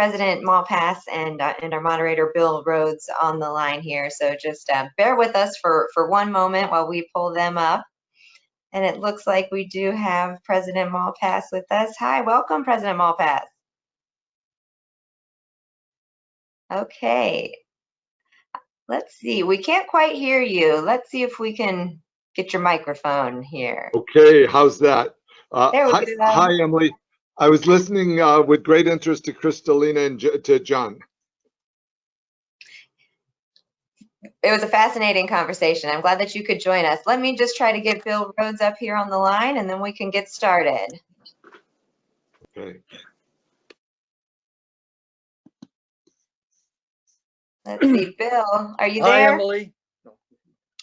President Malpass and our moderator Bill Rhodes on the line here. So just bear with us for one moment while we pull them up. And it looks like we do have President Malpass with us. Hi, welcome, President Malpass. Okay, let's see. We can't quite hear you. Let's see if we can get your microphone here. Okay, how's that? There we go. Hi, Emily. I was listening with great interest to Kristalina and to John. It was a fascinating conversation. I'm glad that you could join us. Let me just try to get Bill Rhodes up here on the line, and then we can get started. Okay. Let's see, Bill, are you there? Hi, Emily.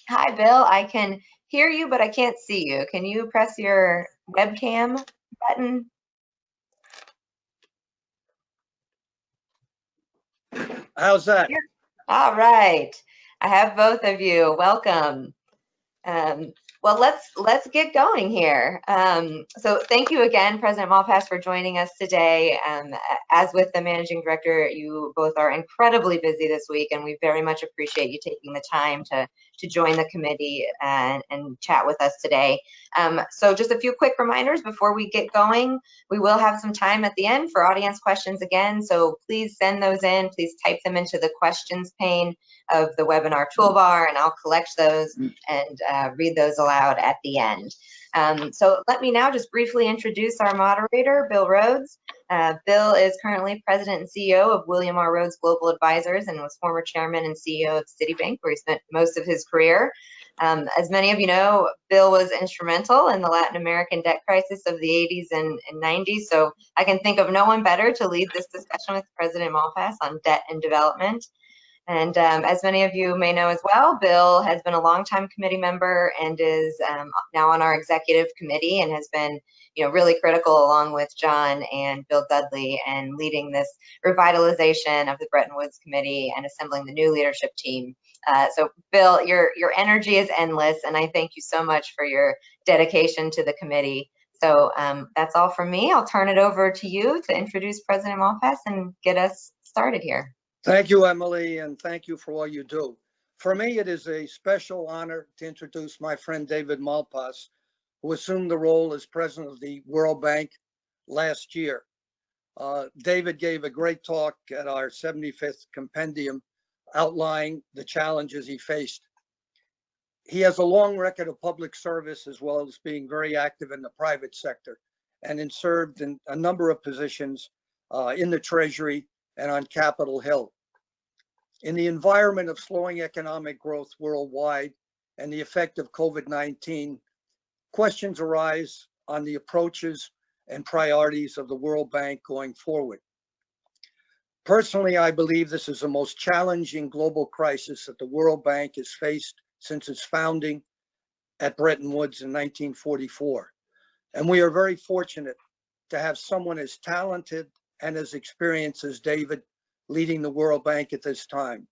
Hi, Bill. I can hear you, but I can't see you. Can you press your webcam button? How's that? All right. I have both of you. Welcome. Well, let's get going here. So thank you again, President Malpass, for joining us today. As with the Managing Director, you both are incredibly busy this week, and we very much appreciate you taking the time to join the committee and chat with us today. So just a few quick reminders before we get going. We will have some time at the end for audience questions again, so please send those in. Please type them into the questions pane of the webinar toolbar, and I'll collect those and read those aloud at the end. So let me now just briefly introduce our moderator, Bill Rhodes. Bill is currently President and CEO of William R. Rhodes Global Advisors and was former Chairman and CEO of Citibank, where he spent most of his career. As many of you know, Bill was instrumental in the Latin American debt crisis of the 80s and 90s, so I can think of no one better to lead this discussion with President Malpass on debt and development. And as many of you may know as well, Bill has been a longtime committee member and is now on our executive committee and has been, really critical along with John and Bill Dudley and leading this revitalization of the Bretton Woods Committee and assembling the new leadership team. So Bill, your energy is endless, and I thank you so much for your dedication to the committee. So that's all from me. I'll turn it over to you to introduce President Malpass and get us started here. Thank you, Emily, and thank you for all you do. For me, it is a special honor to introduce my friend David Malpass, who assumed the role as president of the World Bank last year. David gave a great talk at our 75th compendium outlining the challenges he faced. He has a long record of public service as well as being very active in the private sector and served in a number of positions in the Treasury and on Capitol Hill. In the environment of slowing economic growth worldwide and the effect of COVID-19, questions arise on the approaches and priorities of the World Bank going forward. Personally, I believe this is the most challenging global crisis that the World Bank has faced since its founding at Bretton Woods in 1944. And we are very fortunate to have someone as talented and as experienced as David leading the World Bank at this time.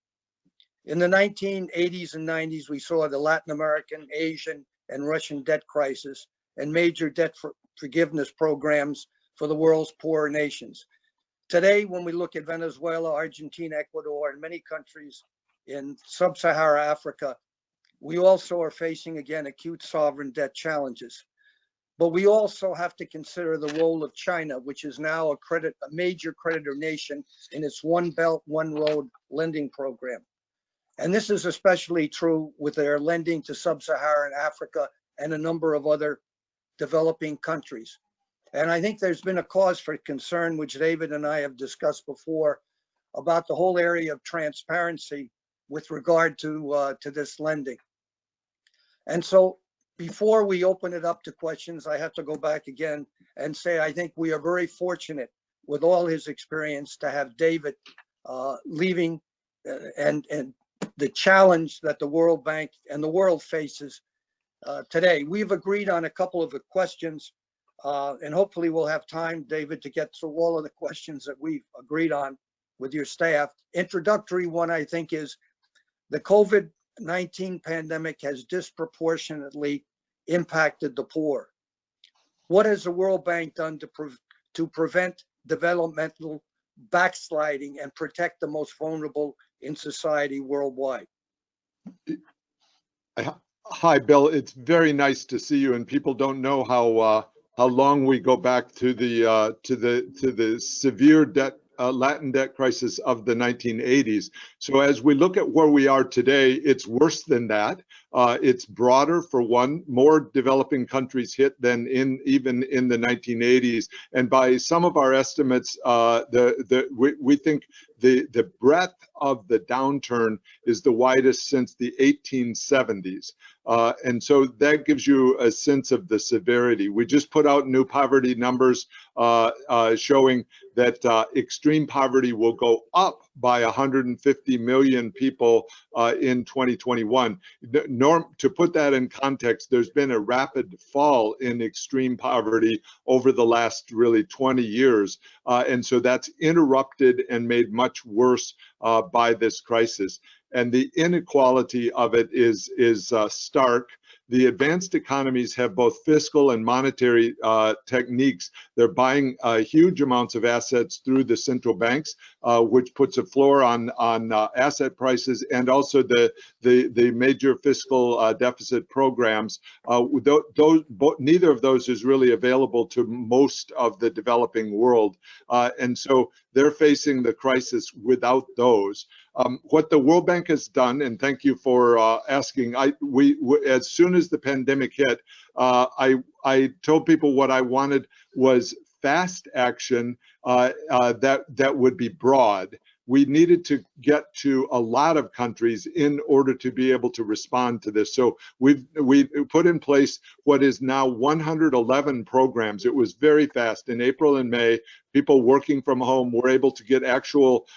In the 1980s and 90s, we saw the Latin American, Asian, and Russian debt crisis and major debt forgiveness programs for the world's poorer nations. Today, when we look at Venezuela, Argentina, Ecuador, and many countries in sub-Saharan Africa, we also are facing, again, acute sovereign debt challenges. But we also have to consider the role of China, which is now a major creditor nation in its One Belt, One Road lending program. And this is especially true with their lending to sub-Saharan Africa and a number of other developing countries. And I think there's been a cause for concern, which David and I have discussed before, about the whole area of transparency with regard to this lending. And so before we open it up to questions, I have to go back again and say I think we are very fortunate with all his experience to have David leaving and the challenge that the World Bank and the world faces today. We've agreed on a couple of the questions and hopefully we'll have time, David, to get through all of the questions that we've agreed on with your staff. Introductory one, I think, is the COVID-19 pandemic has disproportionately impacted the poor. What has the World Bank done to prevent developmental backsliding and protect the most vulnerable in society worldwide. Hi, Bill. It's very nice to see you. And people don't know how long we go back to the severe Latin debt crisis of the 1980s. So as we look at where we are today, it's worse than that. It's broader, for one, more developing countries hit than even in the 1980s. And by some of our estimates, we think the breadth of the downturn is the widest since the 1870s. And so that gives you a sense of the severity. We just put out new poverty numbers showing that extreme poverty will go up by 150 million people in 2021. To put that in context, there's been a rapid fall in extreme poverty over the last really 20 years. And so that's interrupted and made much worse by this crisis. And the inequality of it is stark. The advanced economies have both fiscal and monetary techniques. They're buying huge amounts of assets through the central banks, which puts a floor on asset prices, and also the major fiscal deficit programs. Neither of those is really available to most of the developing world, and so they're facing the crisis without those. What the World Bank has done, and thank you for asking, as soon as the pandemic hit, I told people what I wanted was fast action that would be broad. We needed to get to a lot of countries in order to be able to respond to this. So we put in place what is now 111 programs. It was very fast. In April and May, people working from home were able to get actual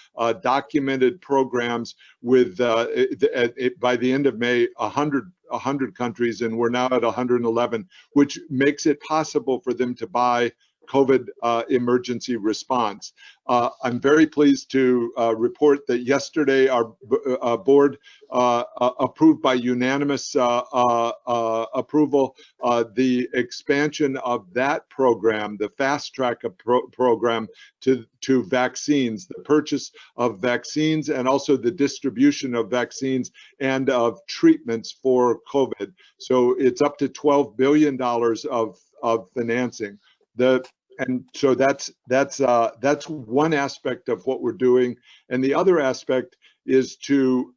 documented programs with, by the end of May, 100 countries, and we're now at 111, which makes it possible for them to buy COVID emergency response. I'm very pleased to report that yesterday our board approved by unanimous approval the expansion of that program, the fast track program, to vaccines, the purchase of vaccines, and also the distribution of vaccines and of treatments for COVID. So it's up to $12 billion of financing. And so that's one aspect of what we're doing, and the other aspect is to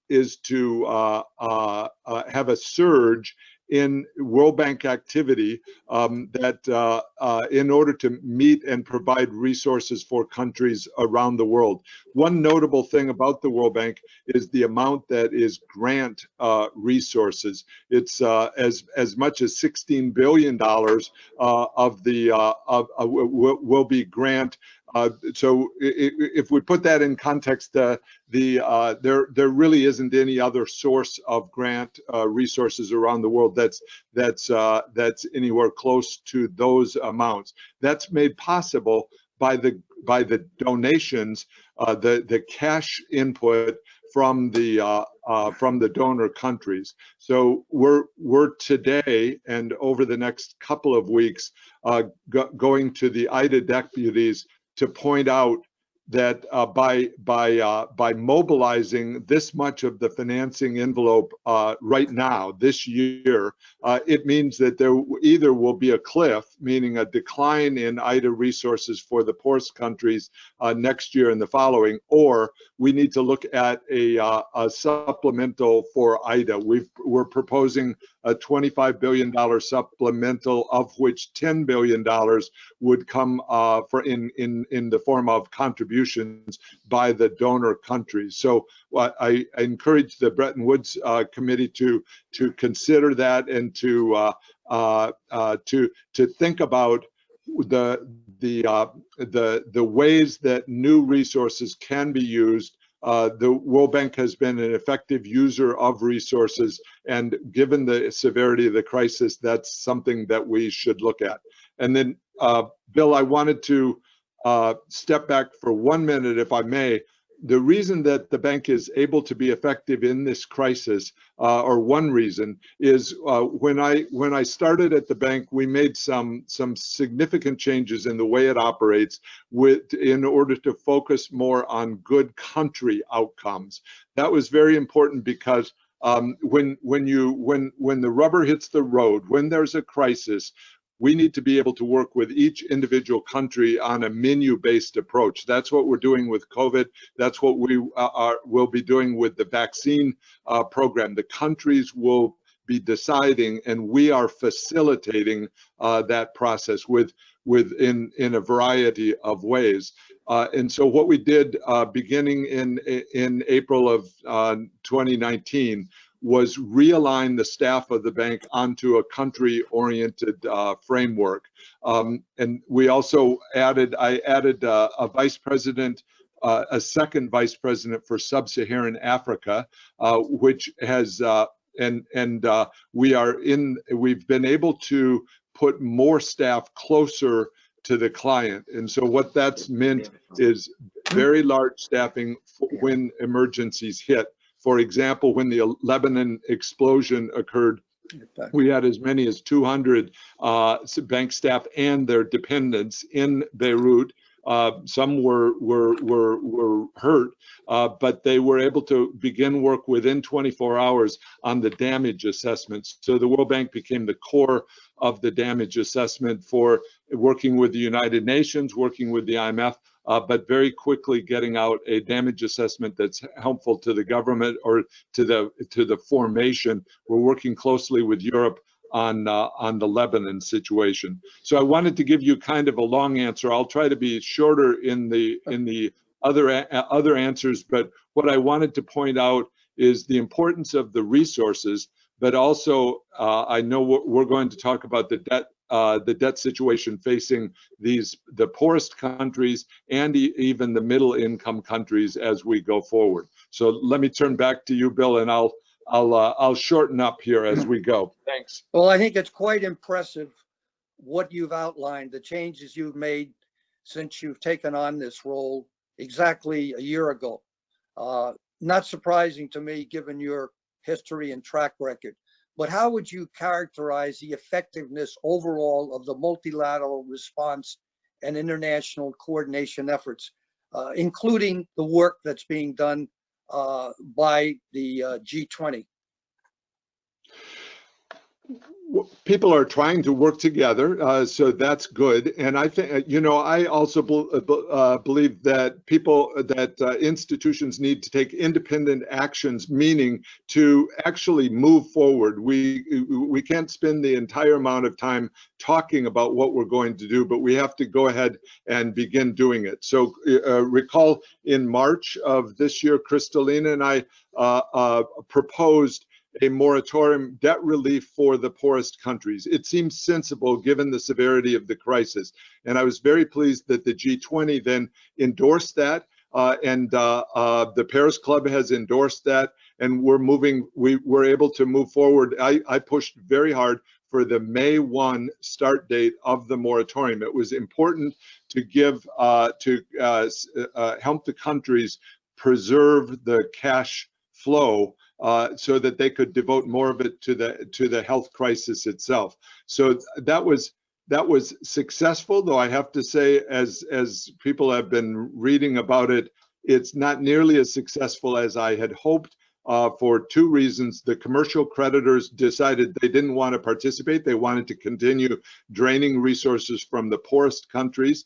have a surge in World Bank activity that in order to meet and provide resources for countries around the world. One notable thing about the World Bank is the amount that is grant resources. It's as much as $16 billion will be grant. So if we put that in context, there really isn't any other source of grant resources around the world that's anywhere close to those amounts. That's made possible by the donations, the cash input from the donor countries. So we're today and over the next couple of weeks going to the IDA deputies to point out that by mobilizing this much of the financing envelope right now, this year, it means that there either will be a cliff, meaning a decline in IDA resources for the poorest countries next year and the following, or we need to look at a supplemental for IDA. We're proposing a $25 billion supplemental, of which $10 billion would come in the form of contributions by the donor countries. So I encourage the Bretton Woods Committee to consider that and to think about the ways that new resources can be used. The World Bank has been an effective user of resources, and given the severity of the crisis, that's something that we should look at. And then, Bill, I wanted to step back for 1 minute, if I may. the reason that the bank is able to be effective in this crisis, or one reason, is when I started at the bank, we made some significant changes in the way it operates in order to focus more on good country outcomes. That was very important because when the rubber hits the road, when there's a crisis, we need to be able to work with each individual country on a menu-based approach. That's what we're doing with COVID. That's what we will be doing with the vaccine program. The countries will be deciding, and we are facilitating that process in a variety of ways. And so what we did beginning in April of 2019 was realign the staff of the bank onto a country-oriented framework. And we also I added a vice president, a second vice president for sub-Saharan Africa, which has, we've been able to put more staff closer to the client. And so what that's meant is very large staffing when emergencies hit. For example, when the Lebanon explosion occurred, we had as many as 200 bank staff and their dependents in Beirut. Some were hurt, but they were able to begin work within 24 hours on the damage assessments. So the World Bank became the core of the damage assessment for working with the United Nations, working with the IMF, but very quickly getting out a damage assessment that's helpful to the government or to the formation. We're working closely with Europe on the Lebanon situation. So I wanted to give you kind of a long answer. I'll try to be shorter in the other answers, but what I wanted to point out is the importance of the resources, but also I know we're going to talk about the debt situation facing the poorest countries and even the middle income countries as we go forward. So let me turn back to you, Bill, and I'll shorten up here as we go. Thanks. Well, I think it's quite impressive what you've outlined, the changes you've made since you've taken on this role exactly a year ago. Not surprising to me, given your history and track record. But how would you characterize the effectiveness overall of the multilateral response and international coordination efforts, including the work that's being done by the G20? People are trying to work together, so that's good. And I think, I also believe that institutions need to take independent actions, meaning to actually move forward. We can't spend the entire amount of time talking about what we're going to do, but we have to go ahead and begin doing it. So recall in March of this year, Kristalina and I proposed a moratorium, debt relief for the poorest countries. It seems sensible given the severity of the crisis. And I was very pleased that the G20 then endorsed that, and the Paris Club has endorsed that, and we were able to move forward. I pushed very hard for the May 1 start date of the moratorium. It was important to help the countries preserve the cash flow so that they could devote more of it to the health crisis itself. So that was successful, though I have to say, as people have been reading about it, it's not nearly as successful as I had hoped. For two reasons. The commercial creditors decided they didn't want to participate. They wanted to continue draining resources from the poorest countries,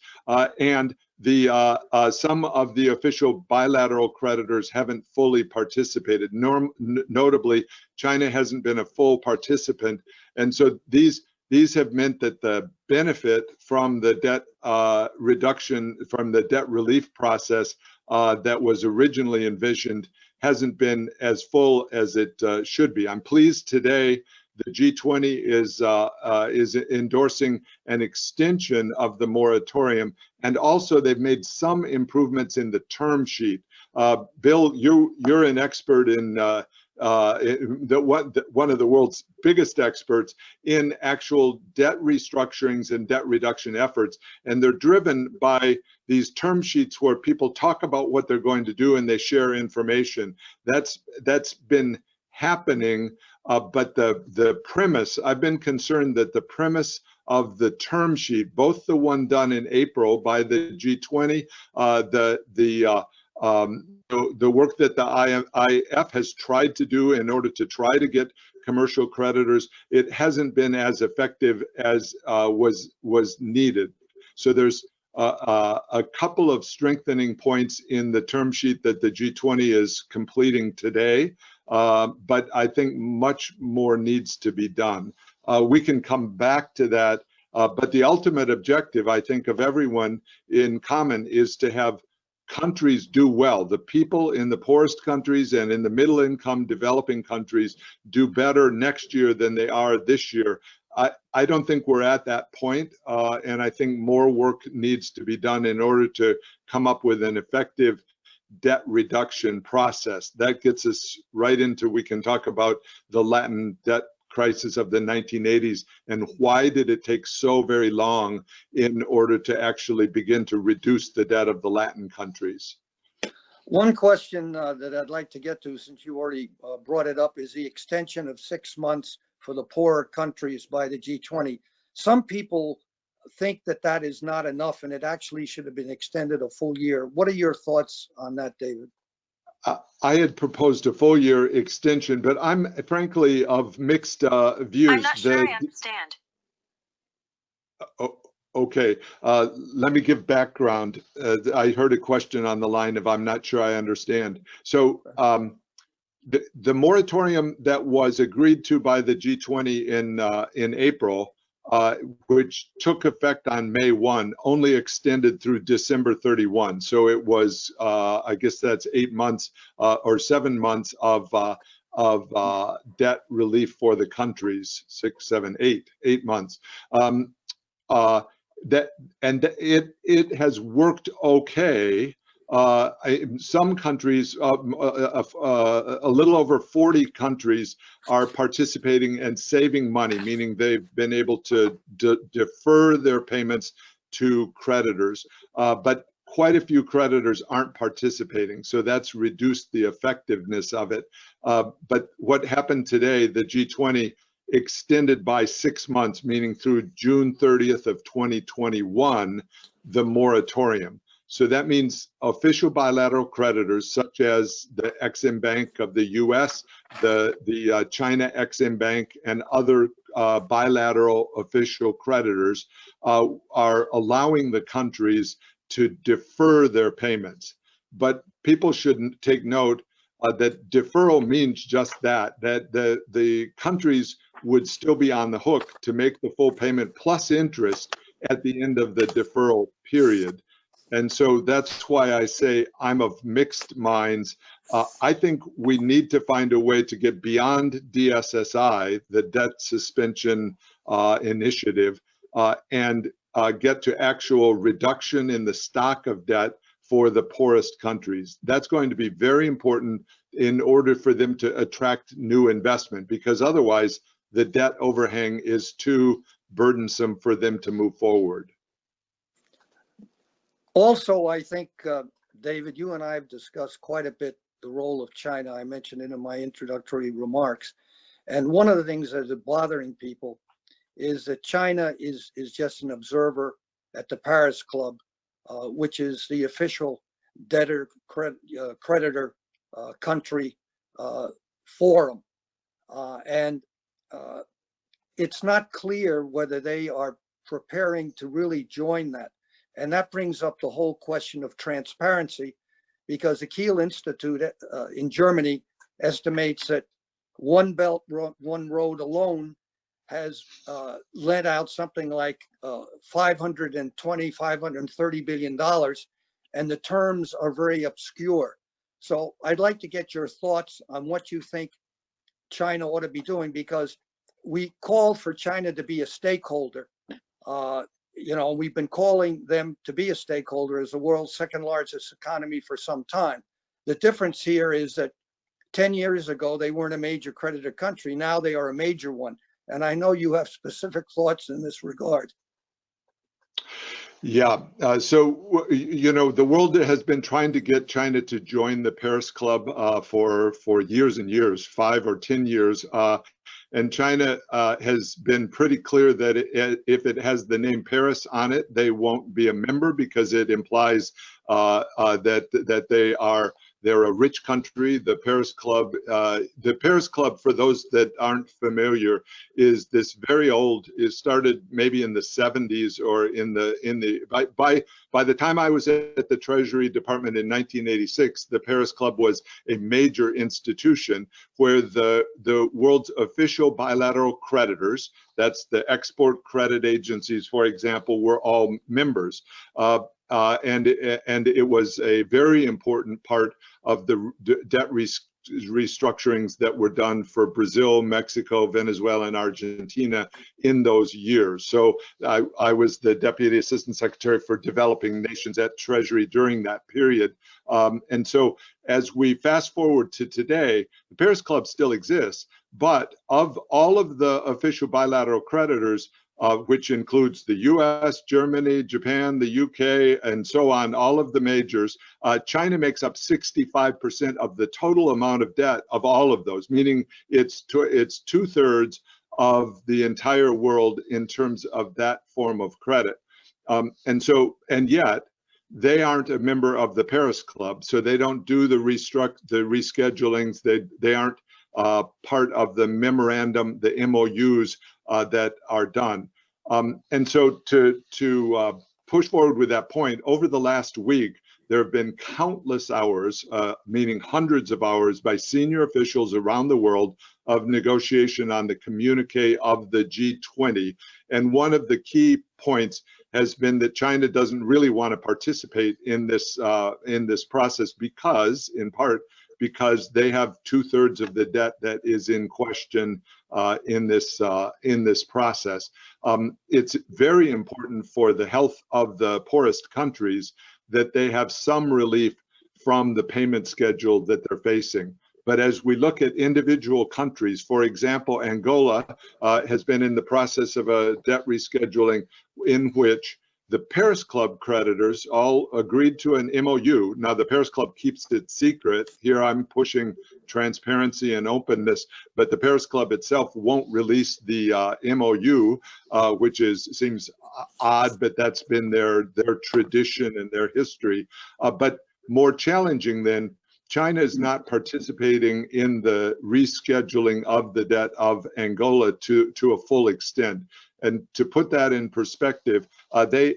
and some of the official bilateral creditors haven't fully participated. Notably, China hasn't been a full participant, and so these have meant that the benefit from the debt reduction, from the debt relief process that was originally envisioned hasn't been as full as it should be. I'm pleased today the G20 is endorsing an extension of the moratorium, and also they've made some improvements in the term sheet. Bill, you're an expert in one of the world's biggest experts in actual debt restructurings and debt reduction efforts, and they're driven by these term sheets where people talk about what they're going to do and they share information. That's been happening, but the premise, I've been concerned that the premise of the term sheet, both the one done in April by the G20, the work that the IMF has tried to do in order to try to get commercial creditors, it hasn't been as effective as was needed. So there's a couple of strengthening points in the term sheet that the G20 is completing today, but I think much more needs to be done. We can come back to that, but the ultimate objective, I think, of everyone in common is to have countries do well. The people in the poorest countries and in the middle income developing countries do better next year than they are this year. I don't think we're at that point, and I think more work needs to be done in order to come up with an effective debt reduction process. That gets us right into, we can talk about the Latin debt crisis of the 1980s and why did it take so very long in order to actually begin to reduce the debt of the Latin countries. One question that I'd like to get to, since you already brought it up, is the extension of 6 months for the poorer countries by the G20. Some people think that that is not enough and it actually should have been extended a full year. What are your thoughts on that, David? I had proposed a full year extension, but I'm frankly of mixed views. I'm not sure I understand. Okay, let me give background. I heard a question on the line of I'm not sure I understand. So the moratorium that was agreed to by the G20 in April, which took effect on May 1, only extended through December 31. So it was, I guess that's 8 months or 7 months of debt relief for the countries, 6, 7, 8 months. It has worked okay. Some countries, a little over 40 countries are participating and saving money, meaning they've been able to defer their payments to creditors, but quite a few creditors aren't participating, so that's reduced the effectiveness of it. But what happened today, the G20 extended by 6 months, meaning through June 30th of 2021, the moratorium. So that means official bilateral creditors, such as the Exim Bank of the US, the China Exim Bank, and other bilateral official creditors are allowing the countries to defer their payments. But people should take note that deferral means just that the countries would still be on the hook to make the full payment plus interest at the end of the deferral period. And so that's why I say I'm of mixed minds. I think we need to find a way to get beyond DSSI, the debt suspension initiative, and get to actual reduction in the stock of debt for the poorest countries. That's going to be very important in order for them to attract new investment, because otherwise the debt overhang is too burdensome for them to move forward. Also, I think, David, you and I have discussed quite a bit the role of China. I mentioned it in my introductory remarks. And one of the things that is bothering people is that China is just an observer at the Paris Club, which is the official debtor creditor country forum. And it's not clear whether they are preparing to really join that. And that brings up the whole question of transparency, because the Kiel Institute in Germany estimates that One Belt, One Road alone has lent out something like $530 billion, and the terms are very obscure. So I'd like to get your thoughts on what you think China ought to be doing, because we called for China to be a stakeholder. We've been calling them to be a stakeholder as the world's second largest economy for some time. The difference here is that 10 years ago, they weren't a major creditor country. Now they are a major one. And I know you have specific thoughts in this regard. Yeah, the world has been trying to get China to join the Paris Club for years and years, 5 or 10 years. And China has been pretty clear that if it has the name Paris on it, they won't be a member because it implies that they're a rich country. The Paris Club, for those that aren't familiar, is this very old. It started maybe in the 70s or by the time I was at the Treasury Department in 1986, the Paris Club was a major institution where the world's official bilateral creditors, that's the export credit agencies, for example, were all members. And it was a very important part of the debt restructurings that were done for Brazil, Mexico, Venezuela, and Argentina in those years. So I was the Deputy Assistant Secretary for Developing Nations at Treasury during that period. And so as we fast forward to today, the Paris Club still exists, but of all of the official bilateral creditors, which includes the US, Germany, Japan, the UK, and so on, all of the majors, China makes up 65% of the total amount of debt of all of those, meaning it's 2/3 of the entire world in terms of that form of credit. And yet, they aren't a member of the Paris Club, so they don't do the reschedulings. They aren't part of the memorandum, the MOUs that are done. And so to push forward with that point, over the last week, there have been countless hours, meaning hundreds of hours by senior officials around the world of negotiation on the communique of the G20. And one of the key points has been that China doesn't really want to participate in this process in part because they have 2/3 of the debt that is in question in this process. It's very important for the health of the poorest countries that they have some relief from the payment schedule that they're facing. But as we look at individual countries, for example, Angola has been in the process of a debt rescheduling in which the Paris Club creditors all agreed to an MOU. Now, the Paris Club keeps it secret. Here I'm pushing transparency and openness, but the Paris Club itself won't release the MOU, which seems odd, but that's been their tradition and their history. But more challenging then, China is not participating in the rescheduling of the debt of Angola to a full extent. And to put that in perspective, they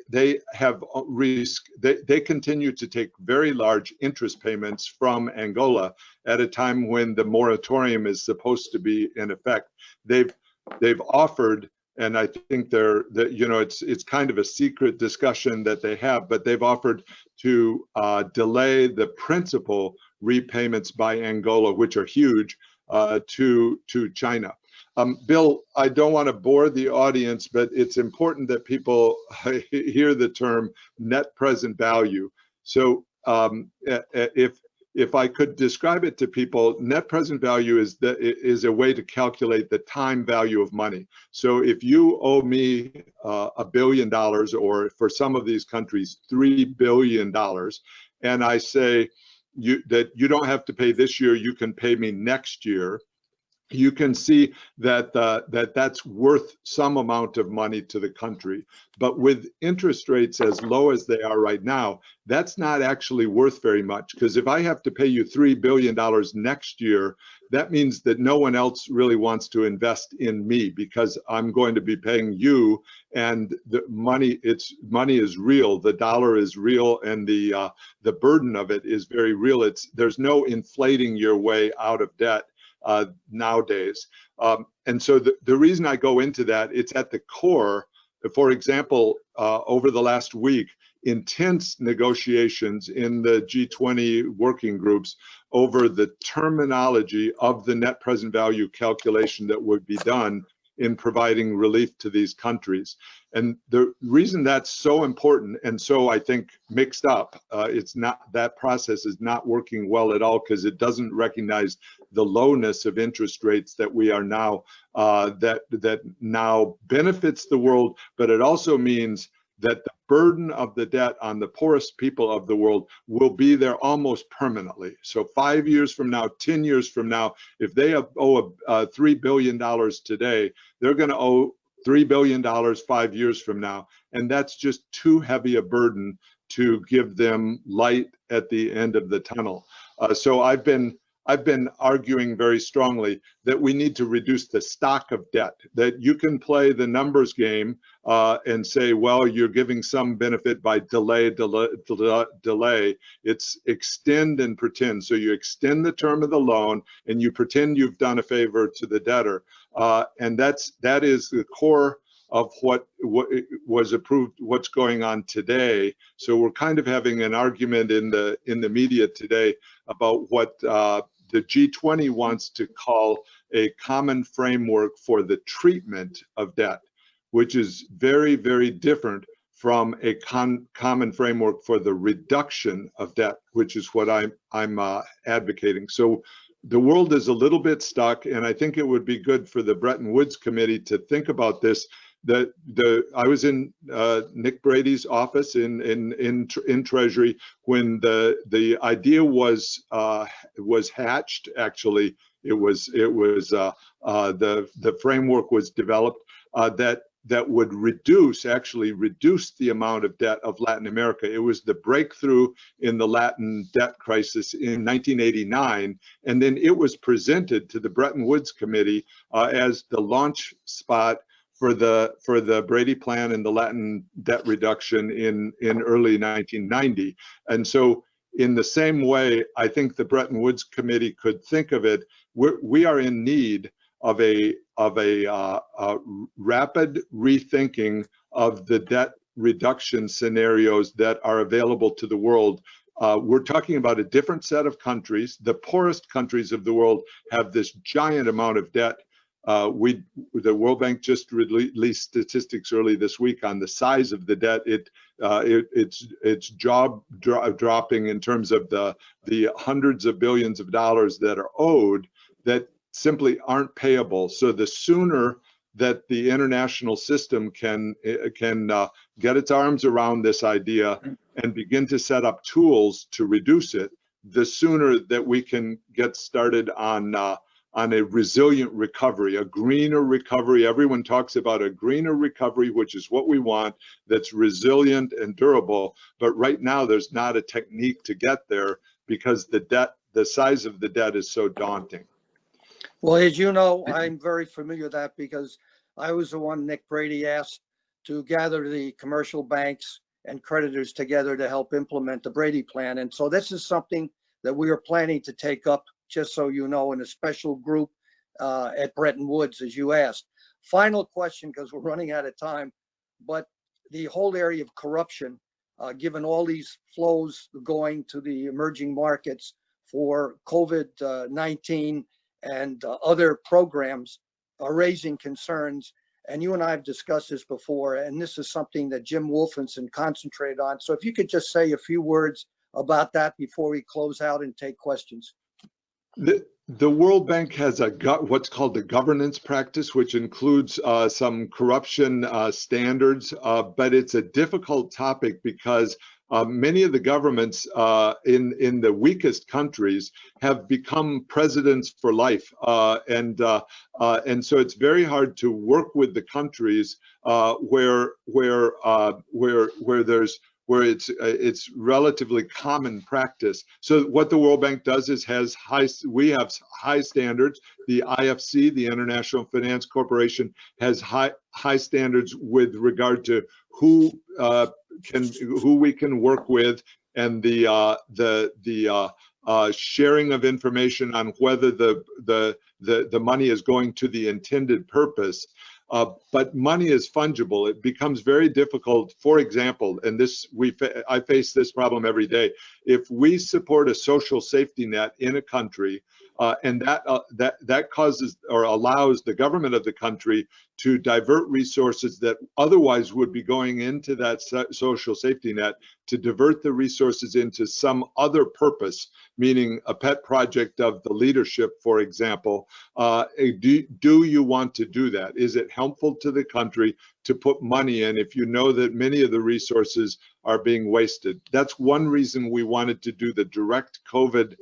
continue to take very large interest payments from Angola at a time when the moratorium is supposed to be in effect. They've offered, and I think it's kind of a secret discussion that they have, but they've offered to delay the principal repayments by Angola, which are huge, to China. Bill, I don't want to bore the audience, but it's important that people hear the term net present value. So if I could describe it to people, net present value is a way to calculate the time value of money. So if you owe me $1 billion, or for some of these countries, $3 billion, and I say that you don't have to pay this year, you can pay me next year, you can see that that's worth some amount of money to the country. But with interest rates as low as they are right now, that's not actually worth very much, because if I have to pay you $3 billion next year, that means that no one else really wants to invest in me, because I'm going to be paying you, and the money is real, the dollar is real, and the burden of it is very real. There's no inflating your way out of debt nowadays. And so the reason I go into that, it's at the core. For example, over the last week, intense negotiations in the G20 working groups over the terminology of the net present value calculation that would be done in providing relief to these countries. And the reason that's so important and so, I think, mixed up, it's not, that process is not working well at all because it doesn't recognize the lowness of interest rates that we are now, that now benefits the world, but it also means that the burden of the debt on the poorest people of the world will be there almost permanently. So 5 years from now, 10 years from now, if they owe $3 billion today, they're going to owe $3 billion 5 years from now. And that's just too heavy a burden to give them light at the end of the tunnel. So I've been arguing very strongly that we need to reduce the stock of debt, that you can play the numbers game and say, well, you're giving some benefit by delay. It's extend and pretend. So you extend the term of the loan and you pretend you've done a favor to the debtor. And that is the core of what was approved, what's going on today. So we're kind of having an argument in the media today about what the G20 wants to call a common framework for the treatment of debt, which is very, very different from a common framework for the reduction of debt, which is what I'm advocating. So the world is a little bit stuck, and I think it would be good for the Bretton Woods Committee to think about this. I was in Nick Brady's office in Treasury when the idea was hatched. Actually, the framework was developed that would reduce the amount of debt of Latin America. It was the breakthrough in the Latin debt crisis in 1989, and then it was presented to the Bretton Woods Committee as the launch spot for the Brady Plan and the Latin debt reduction in early 1990. And so in the same way, I think the Bretton Woods Committee could think of it. We are in need of a rapid rethinking of the debt reduction scenarios that are available to the world. We're talking about a different set of countries. The poorest countries of the world have this giant amount of debt. The World Bank just released statistics early this week on the size of the debt. It's jaw-dropping in terms of the hundreds of billions of dollars that are owed that simply aren't payable. So the sooner that the international system can get its arms around this idea and begin to set up tools to reduce it, the sooner that we can get started on a resilient recovery, a greener recovery. Everyone talks about a greener recovery, which is what we want, that's resilient and durable. But right now, there's not a technique to get there because the size of the debt is so daunting. Well, as you know, I'm very familiar with that because I was the one Nick Brady asked to gather the commercial banks and creditors together to help implement the Brady Plan. And so this is something that we are planning to take up, just so you know, in a special group at Bretton Woods, as you asked. Final question, because we're running out of time, but the whole area of corruption, given all these flows going to the emerging markets for COVID-19 and other programs are raising concerns. And you and I have discussed this before, and this is something that Jim Wolfenson concentrated on. So if you could just say a few words about that before we close out and take questions. The World Bank has what's called the governance practice, which includes some corruption standards, but it's a difficult topic because many of the governments in the weakest countries have become presidents for life, and so it's very hard to work with the countries where it's relatively common practice. So what the World Bank does is we have high standards. The IFC, the International Finance Corporation, has high standards with regard to who we can work with, and the sharing of information on whether the money is going to the intended purpose. But money is fungible. It becomes very difficult. For example, and I face this problem every day. if we support a social safety net in a country, and that causes or allows the government of the country to divert resources that otherwise would be going into that social safety net, to divert the resources into some other purpose, meaning a pet project of the leadership, for example. Do you want to do that? Is it helpful to the country to put money in if you know that many of the resources are being wasted? That's one reason we wanted to do the direct COVID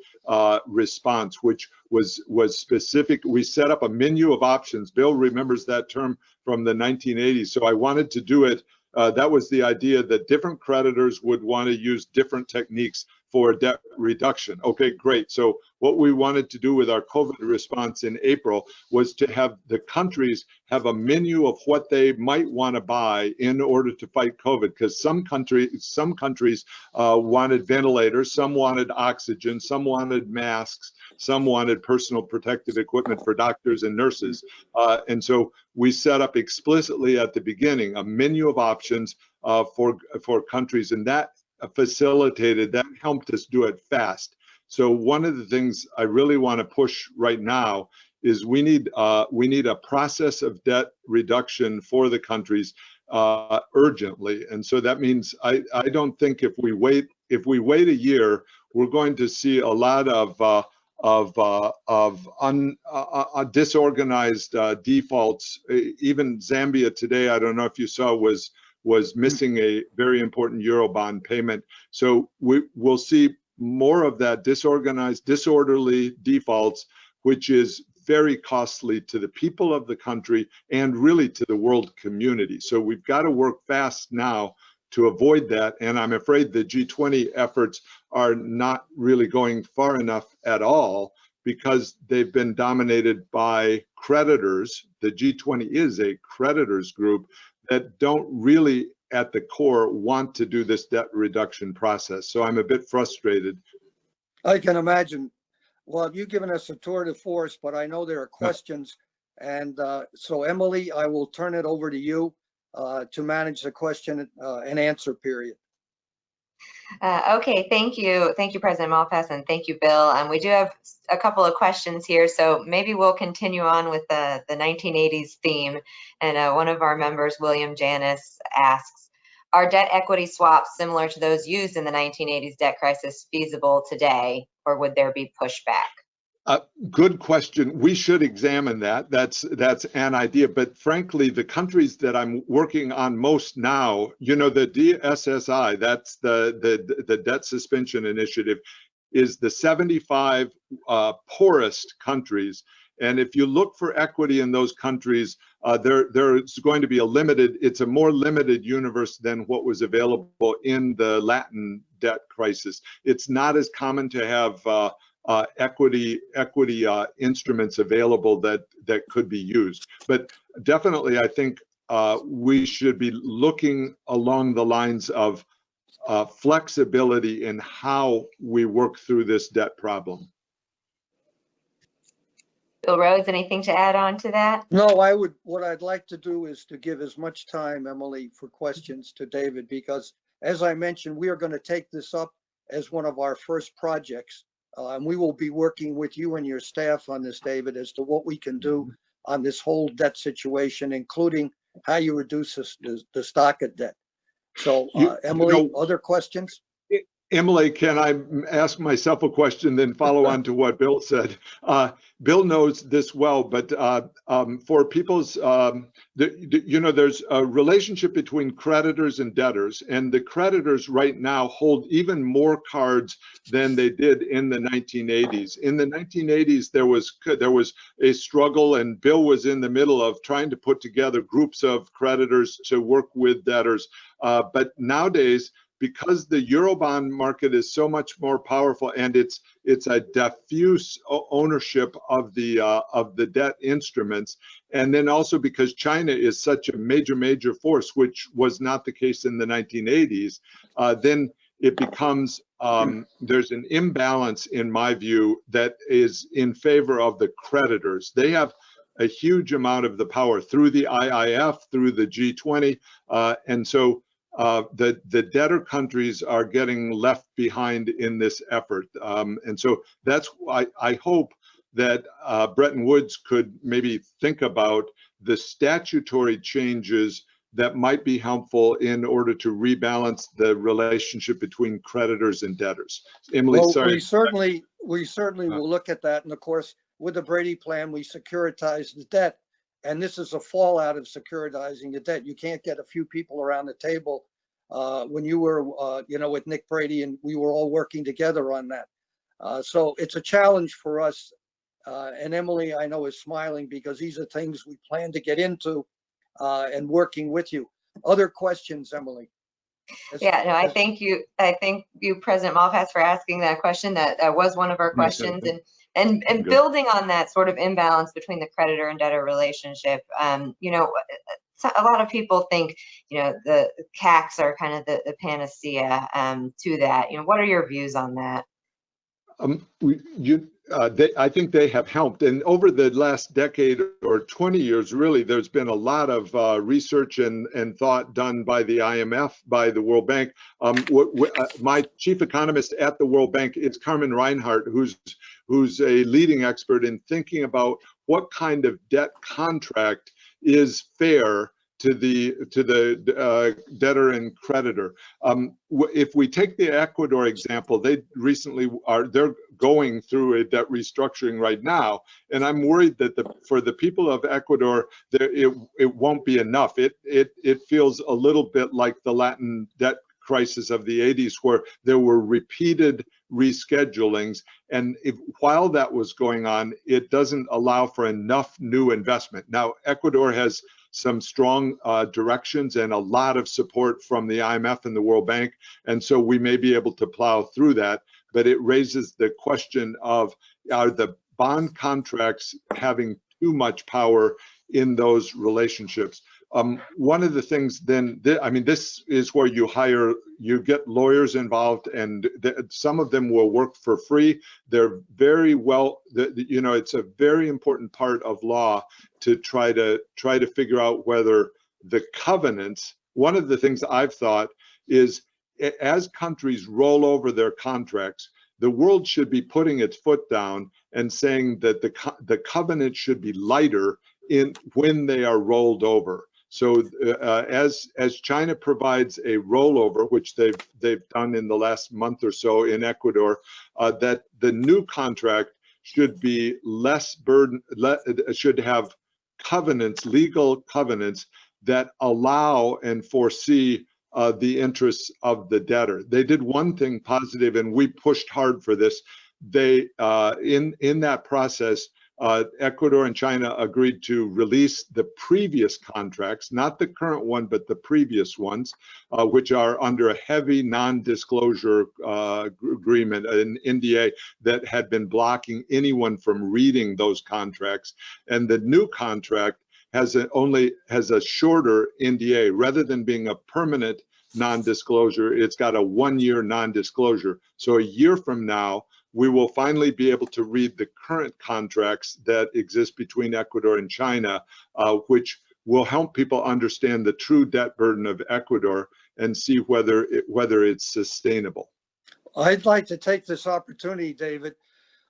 response, which was specific. We set up a menu of options. Bill remembers that term from the 1980s. So I wanted to do it. That was the idea, that different creditors would want to use different techniques for debt reduction. Okay, great. So what we wanted to do with our COVID response in April was to have the countries have a menu of what they might want to buy in order to fight COVID, because some countries wanted ventilators, some wanted oxygen, some wanted masks, some wanted personal protective equipment for doctors and nurses. And so we set up explicitly at the beginning a menu of options for countries, and that facilitated, that helped us do it fast. So one of the things I really want to push right now is we need a process of debt reduction for the countries urgently. And so that means I don't think if we wait a year, we're going to see a lot of disorganized defaults. Even Zambia today, I don't know if you saw, was missing a very important Eurobond payment. So we'll see more of that disorganized, disorderly defaults, which is very costly to the people of the country and really to the world community. So we've got to work fast now to avoid that. And I'm afraid the G20 efforts are not really going far enough at all, because they've been dominated by creditors. The G20 is a creditors group that don't really at the core want to do this debt reduction process. So I'm a bit frustrated. I can imagine. Well, you've given us a tour de force, but I know there are questions. And so Emily, I will turn it over to you to manage the question and answer period. Okay, thank you. Thank you, President Malpass, and thank you, Bill. We do have a couple of questions here, so maybe we'll continue on with the 1980s theme. And one of our members, William Janis, asks, are debt equity swaps similar to those used in the 1980s debt crisis feasible today, or would there be pushback? Good question. We should examine that. That's an idea. But frankly, the countries that I'm working on most now, you know, the DSSI, that's the debt suspension initiative, is the 75 poorest countries. And if you look for equity in those countries, there's going to be it's a more limited universe than what was available in the Latin debt crisis. It's not as common to have equity instruments available that could be used. But definitely, I think we should be looking along the lines of flexibility in how we work through this debt problem. Bill Rhodes, anything to add on to that? No, what I'd like to do is to give as much time, Emily, for questions to David, because as I mentioned, we are going to take this up as one of our first projects. And we will be working with you and your staff on this, David, as to what we can do on this whole debt situation, including how you reduce the stock of debt. So, Emily, other questions? Emily, can I ask myself a question, then follow on to what Bill said? Bill knows this well, but for people's, there's a relationship between creditors and debtors, and the creditors right now hold even more cards than they did in the 1980s. In the 1980s, there was a struggle, and Bill was in the middle of trying to put together groups of creditors to work with debtors. But nowadays, because the Eurobond market is so much more powerful, and it's a diffuse ownership of the debt instruments, and then also because China is such a major force, which was not the case in the 1980s, then it becomes there's an imbalance, in my view, that is in favor of the creditors. They have a huge amount of the power through the IIF, through the G20, and so the debtor countries are getting left behind in this effort. And so that's why I hope that Bretton Woods could maybe think about the statutory changes that might be helpful in order to rebalance the relationship between creditors and debtors. Emily, Well, sorry. we certainly will look at that. And of course, with the Brady Plan, we securitize the debt. And this is a fallout of securitizing the debt. You can't get a few people around the table. When you were, with Nick Brady, and we were all working together on that. So it's a challenge for us. And Emily, I know, is smiling because these are things we plan to get into and working with you. Other questions, Emily? Yeah, no, I thank you, President Malpass, for asking that question. That was one of our questions, and building on that sort of imbalance between the creditor and debtor relationship. A lot of people think, the CACs are kind of the panacea to that. What are your views on that? I think they have helped. And over the last decade or 20 years, really, there's been a lot of research and thought done by the IMF, by the World Bank. My chief economist at the World Bank is Carmen Reinhart, who's a leading expert in thinking about what kind of debt contract is fair to the debtor and creditor. If we take the Ecuador example, they're going through a debt restructuring right now, and I'm worried that for the people of Ecuador, it won't be enough. It feels a little bit like the Latin debt crisis of the 80s, where there were repeated reschedulings, and while that was going on, it doesn't allow for enough new investment. Now, Ecuador has some strong directions and a lot of support from the IMF and the World Bank, and so we may be able to plow through that. But it raises the question of, are the bond contracts having too much power in those relationships? One of the things then, this is where you get lawyers involved, and some of them will work for free. They're very well, it's a very important part of law to try to figure out whether the covenants. One of the things I've thought is, as countries roll over their contracts, the world should be putting its foot down and saying that the covenant should be lighter when they are rolled over. So as China provides a rollover, which they've done in the last month or so in Ecuador, that the new contract should be less burden, should have covenants, legal covenants that allow and foresee the interests of the debtor. They did one thing positive, and we pushed hard for this. They in that process, Ecuador and China agreed to release the previous contracts, not the current one, but the previous ones, which are under a heavy non-disclosure agreement, an NDA that had been blocking anyone from reading those contracts. And the new contract has a shorter NDA. Rather than being a permanent non-disclosure, it's got a 1-year non-disclosure. So a year from now, we will finally be able to read the current contracts that exist between Ecuador and China, which will help people understand the true debt burden of Ecuador and see whether it's sustainable. I'd like to take this opportunity, David,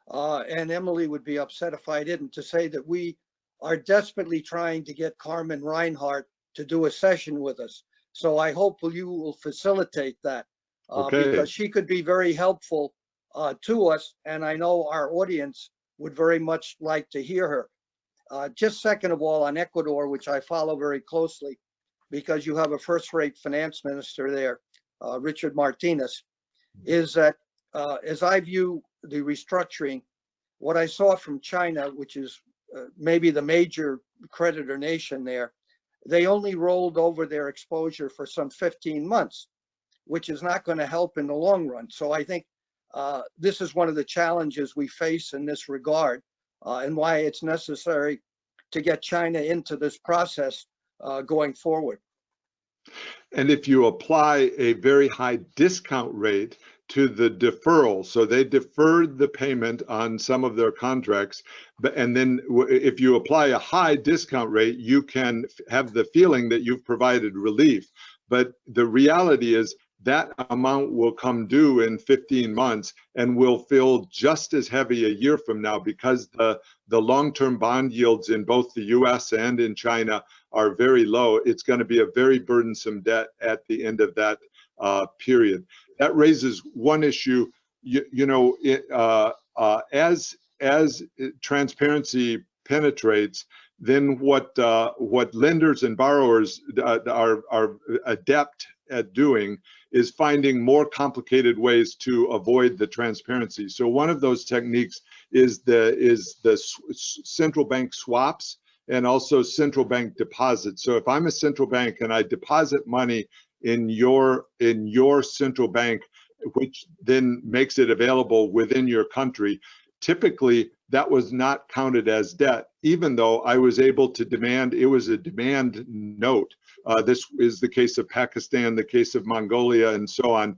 and Emily would be upset if I didn't, to say that we are desperately trying to get Carmen Reinhart to do a session with us. So I hope you will facilitate that, because she could be very helpful to us, and I know our audience would very much like to hear her. Just second of all, on Ecuador, which I follow very closely, because you have a first-rate finance minister there, Richard Martinez, is that as I view the restructuring, what I saw from China, which is maybe the major creditor nation there, they only rolled over their exposure for some 15 months, which is not going to help in the long run. So I think this is one of the challenges we face in this regard, and why it's necessary to get China into this process going forward. And if you apply a very high discount rate to the deferral, so they deferred the payment on some of their contracts, and then if you apply a high discount rate, you can have the feeling that you've provided relief. But the reality is that amount will come due in 15 months and will feel just as heavy a year from now, because the long-term bond yields in both the US and in China are very low. It's going to be a very burdensome debt at the end of that period. That raises one issue. As transparency penetrates, then what lenders and borrowers are adept at doing is finding more complicated ways to avoid the transparency. So one of those techniques is the central bank swaps and also central bank deposits. So if I'm a central bank and I deposit money in your central bank, which then makes it available within your country, typically that was not counted as debt, even though I was able to demand, it was a demand note. This is the case of Pakistan, the case of Mongolia, and so on.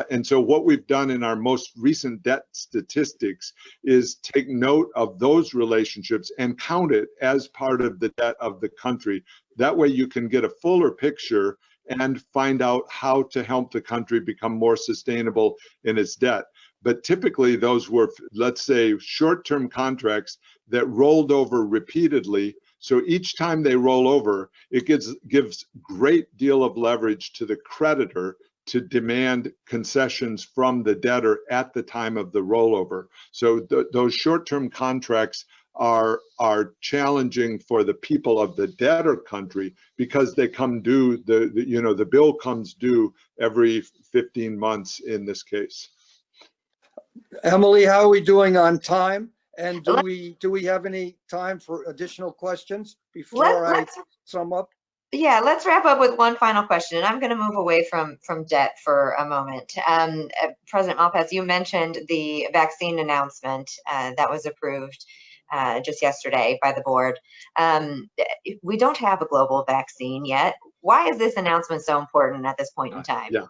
And so what we've done in our most recent debt statistics is take note of those relationships and count it as part of the debt of the country. That way you can get a fuller picture and find out how to help the country become more sustainable in its debt. But typically those were, let's say, short-term contracts that rolled over repeatedly. So each time they roll over, it gives great deal of leverage to the creditor to demand concessions from the debtor at the time of the rollover. So those short-term contracts are challenging for the people of the debtor country because they come due, the bill comes due every 15 months in this case. Emily, how are we doing on time? And do we have any time for additional questions before I sum up? Yeah, let's wrap up with one final question, and I'm going to move away from debt for a moment. President Malpass, you mentioned the vaccine announcement that was approved just yesterday by the board. We don't have a global vaccine yet. Why is this announcement so important at this point in time? Yeah.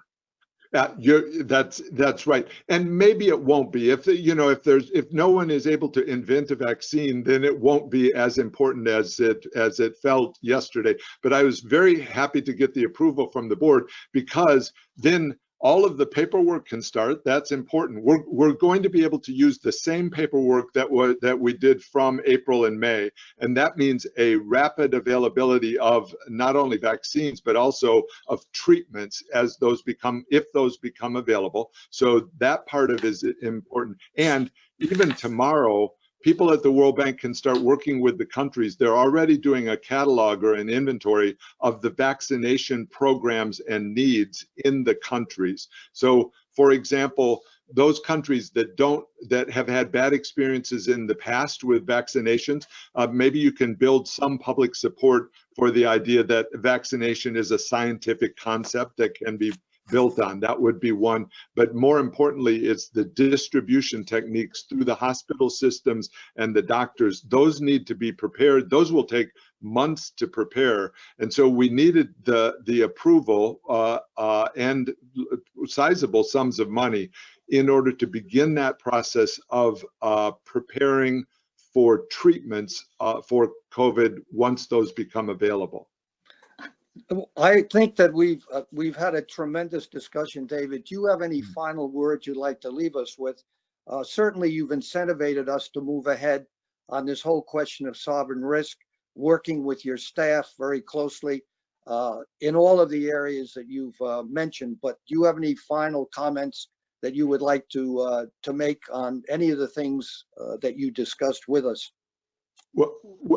That's right, and maybe it won't be. If no one is able to invent a vaccine, then it won't be as important as it felt yesterday. But I was very happy to get the approval from the board, because then all of the paperwork can start. That's important. We're going to be able to use the same paperwork that we did from April and May, and that means a rapid availability of not only vaccines but also of treatments if those become available. So that part of it is important. And even tomorrow, people at the World Bank can start working with the countries. They're already doing a catalog or an inventory of the vaccination programs and needs in the countries. So, for example, those countries that have had bad experiences in the past with vaccinations, maybe you can build some public support for the idea that vaccination is a scientific concept that can be built on. That would be one. But more importantly, it's the distribution techniques through the hospital systems and the doctors. Those need to be prepared. Those will take months to prepare. And so we needed the approval and sizable sums of money in order to begin that process of preparing for treatments for COVID once those become available. I think that we've had a tremendous discussion, David. Do you have any final words you'd like to leave us with? Certainly, you've incentivized us to move ahead on this whole question of sovereign risk, working with your staff very closely in all of the areas that you've mentioned. But do you have any final comments that you would like to make on any of the things that you discussed with us? Well,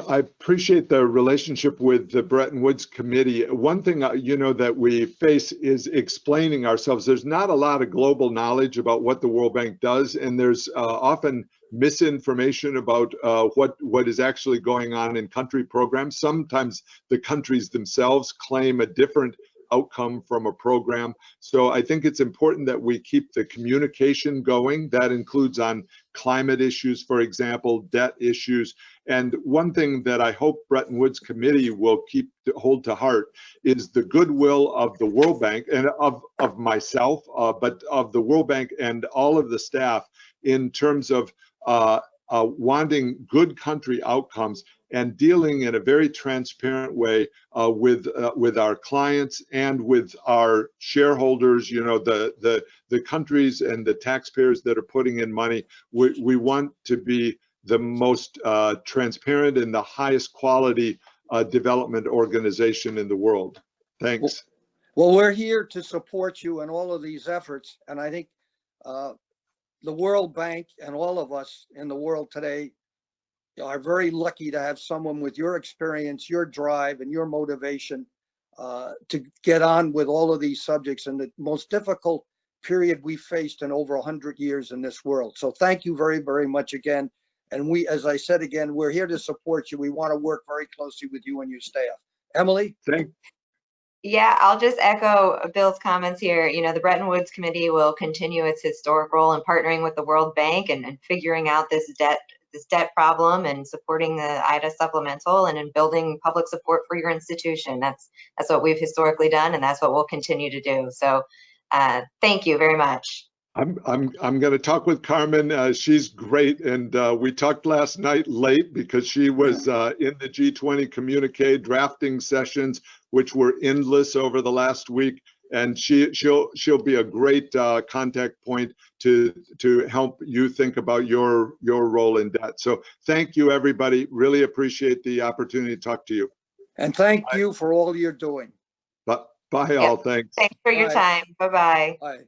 I appreciate the relationship with the Bretton Woods Committee. One thing, that we face is explaining ourselves. There's not a lot of global knowledge about what the World Bank does, and there's often misinformation about what is actually going on in country programs. Sometimes the countries themselves claim a different outcome from a program. So I think it's important that we keep the communication going. That includes on climate issues, for example, debt issues. And one thing that I hope Bretton Woods Committee will hold to heart is the goodwill of the World Bank and of myself, but of the World Bank and all of the staff in terms of wanting good country outcomes and dealing in a very transparent way with our clients and with our shareholders, you know, the countries and the taxpayers that are putting in money. We want to be the most transparent and the highest quality development organization in the world. Thanks. Well, we're here to support you in all of these efforts. And I think the World Bank and all of us in the world today are very lucky to have someone with your experience, your drive, and your motivation to get on with all of these subjects in the most difficult period we faced in over 100 years in this world. So thank you very, very much again. And we, as I said again, we're here to support you. We want to work very closely with you and your staff. Emily? Yeah, I'll just echo Bill's comments here. You know, the Bretton Woods Committee will continue its historic role in partnering with the World Bank and figuring out this debt problem and supporting the IDA supplemental and in building public support for your institution. That's what we've historically done, and that's what we'll continue to do. So thank you very much. I'm going to talk with Carmen. She's great, and we talked last night late because she was in the G20 communique drafting sessions, which were endless over the last week. And she'll be a great contact point to help you think about your role in debt. So thank you, everybody. Really appreciate the opportunity to talk to you. And thank you for all you're doing. Bye all. Thanks. Thanks for your time. Bye-bye. Bye.